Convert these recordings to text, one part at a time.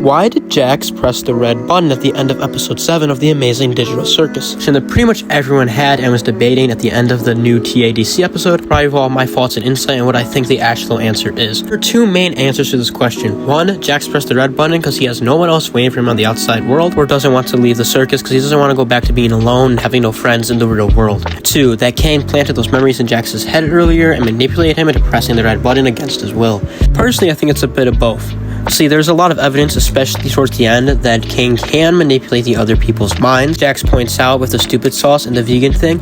Why did Jax press the red button at the end of episode 7 of The Amazing Digital Circus? Question that pretty much everyone had and was debating at the end of the new TADC episode. Probably all my thoughts and insight and what I think the actual answer is. There are two main answers to this question. One, Jax pressed the red button because he has no one else waiting for him on the outside world, or doesn't want to leave the circus because he doesn't want to go back to being alone and having no friends in the real world. Two, that Cain planted those memories in Jax's head earlier and manipulated him into pressing the red button against his will. Personally, I think it's a bit of both. See, there's a lot of evidence, especially towards the end, that Cain can manipulate the other people's minds. Jax points out with the stupid sauce and the vegan thing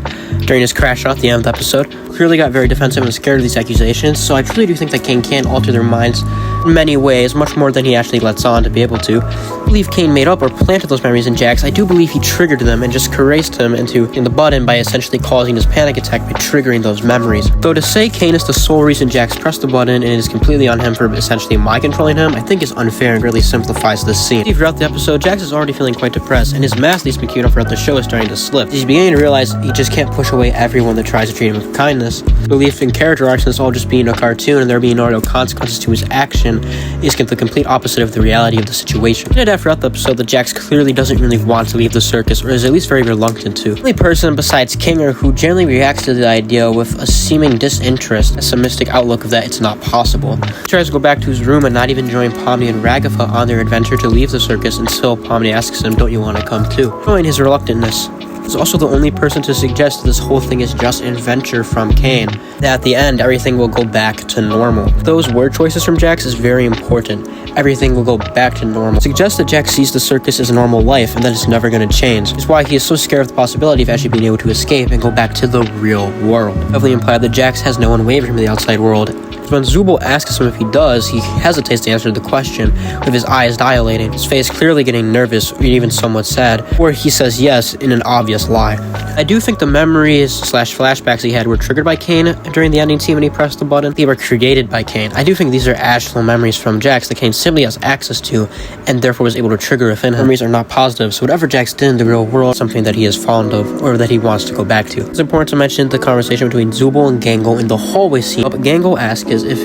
during his crash out at the end of the episode. Clearly got very defensive and scared of these accusations, so I truly do think that Cain can alter their minds in many ways, much more than he actually lets on to be able to. I believe Cain made up or planted those memories in Jax. I do believe he triggered them and just caressed him into the button by essentially causing his panic attack by triggering those memories. Though to say Cain is the sole reason Jax pressed the button and it is completely on him for essentially mind controlling him, I think is unfair and really simplifies this scene. Throughout the episode, Jax is already feeling quite depressed, and his mask that he's been keeping up throughout the show is starting to slip. He's beginning to realize he just can't push away everyone that tries to treat him with kindness. Belief in character arcs and this all just being a cartoon and there being no real consequences to his action is the complete opposite of the reality of the situation. And throughout the episode, that Jax clearly doesn't really want to leave the circus, or is at least very reluctant to. The only person besides Kinger who generally reacts to the idea with a seeming disinterest, a pessimistic outlook of that it's not possible. He tries to go back to his room and not even join Pomni and Raghafa on their adventure to leave the circus until Pomni asks him, "Don't you want to come too?" Showing his reluctantness. He's also the only person to suggest that this whole thing is just an adventure from Cain. That at the end, everything will go back to normal. Those word choices from Jax is very important. Everything will go back to normal. Suggests that Jax sees the circus as a normal life and that it's never going to change. It's why he is so scared of the possibility of actually being able to escape and go back to the real world. Heavily implied that Jax has no one waving from the outside world. When Zubul asks him if he does, he hesitates to answer the question, with his eyes dilating, his face clearly getting nervous or even somewhat sad, or he says yes in an obvious lie. I do think the memories / flashbacks he had were triggered by Cain during the ending scene when he pressed the button. They were created by Cain. I do think these are actual memories from Jax that Cain simply has access to and therefore was able to trigger within him. Memories are not positive, so whatever Jax did in the real world is something that he is fond of or that he wants to go back to. It's important to mention the conversation between Zubul and Gangle in the hallway scene. But Gangle asks if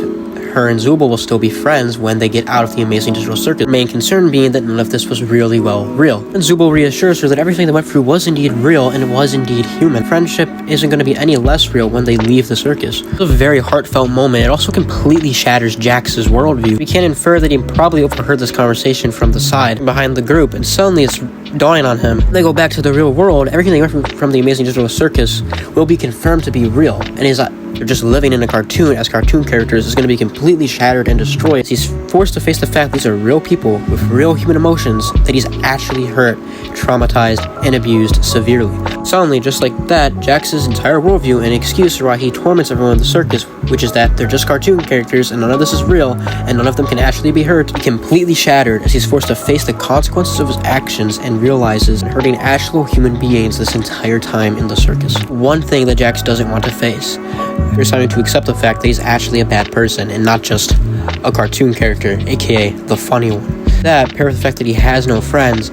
her and Zubul will still be friends when they get out of the Amazing Digital Circus. The main concern being that none of this was really real. And Zubul reassures her that everything they went through was indeed real and it was indeed human. Friendship isn't going to be any less real when they leave the circus. It's a very heartfelt moment. It also completely shatters Jax's worldview. We can infer that he probably overheard this conversation from the side behind the group, and suddenly it's dawning on him. When they go back to the real world, everything they went from the Amazing Digital Circus will be confirmed to be real, and they're just living in a cartoon as cartoon characters is going to be completely shattered and destroyed. He's forced to face the fact these are real people with real human emotions that he's actually hurt, traumatized, and abused severely. Suddenly, just like that, Jax's entire worldview and excuse for why he torments everyone in the circus, which is that they're just cartoon characters and none of this is real and none of them can actually be hurt, completely shattered as he's forced to face the consequences of his actions and realizes hurting actual human beings this entire time in the circus. One thing that Jax doesn't want to face. You're starting to accept the fact that he's actually a bad person and not just a cartoon character, aka the funny one. That, paired with the fact that he has no friends,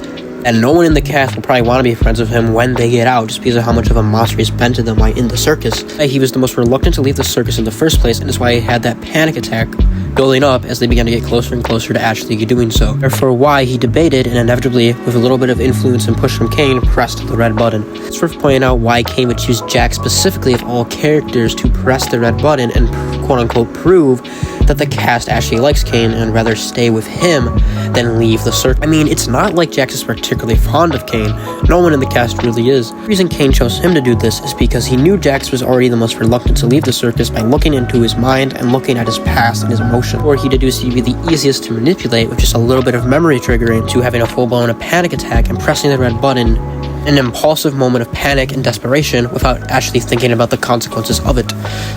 and no one in the cast will probably want to be friends with him when they get out just because of how much of a monster he's been to them while in the circus. He was the most reluctant to leave the circus in the first place, and that's why he had that panic attack building up as they began to get closer and closer to actually doing so. Therefore why he debated and inevitably, with a little bit of influence and push from Cain, pressed the red button. It's worth pointing out why Cain would choose Jax specifically of all characters to press the red button and quote-unquote prove that the cast actually likes Cain and rather stay with him than leave the circus. I mean, it's not like Jax is particularly fond of Cain. No one in the cast really is. The reason Cain chose him to do this is because he knew Jax was already the most reluctant to leave the circus by looking into his mind and looking at his past and his emotion. Or he deduced he'd be the easiest to manipulate with just a little bit of memory triggering to having a full-blown panic attack and pressing the red button an impulsive moment of panic and desperation without actually thinking about the consequences of it.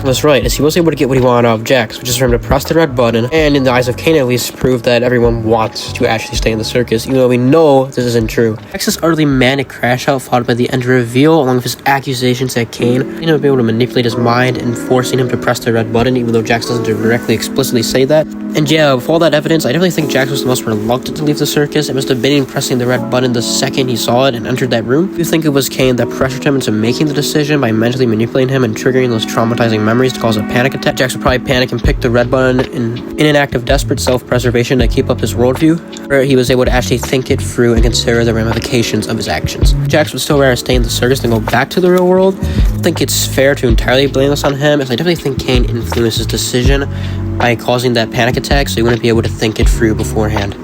That's right, as he was able to get what he wanted out of Jax, which is for him to press the red button, and in the eyes of Cain at least, prove that everyone wants to actually stay in the circus, even though we know this isn't true. Jax's utterly manic crash out followed by the end reveal, along with his accusations at Cain, being able to manipulate his mind and forcing him to press the red button, even though Jax doesn't directly explicitly say that. And yeah, with all that evidence, I definitely think Jax was the most reluctant to leave the circus. It must have been pressing the red button the second he saw it and entered that room room. Do you think it was Kane that pressured him into making the decision by mentally manipulating him and triggering those traumatizing memories to cause a panic attack? Jax would probably panic and pick the red button in an act of desperate self-preservation to keep up his worldview, where he was able to actually think it through and consider the ramifications of his actions. Jax would still rather stay in the circus than go back to the real world. I think it's fair to entirely blame this on him, as I definitely think Kane influenced his decision by causing that panic attack, so he wouldn't be able to think it through beforehand.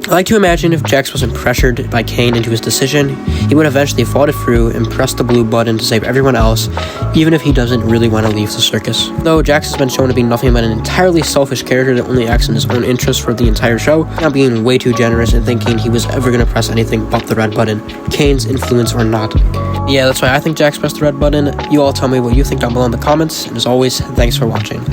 I like to imagine if Jax wasn't pressured by Kane into his decision, he would eventually thought it through and press the blue button to save everyone else, even if he doesn't really want to leave the circus. Though Jax has been shown to be nothing but an entirely selfish character that only acts in his own interest for the entire show, not being way too generous and thinking he was ever going to press anything but the red button, Kane's influence or not. Yeah, that's why I think Jax pressed the red button. You all tell me what you think down below in the comments, and as always, thanks for watching.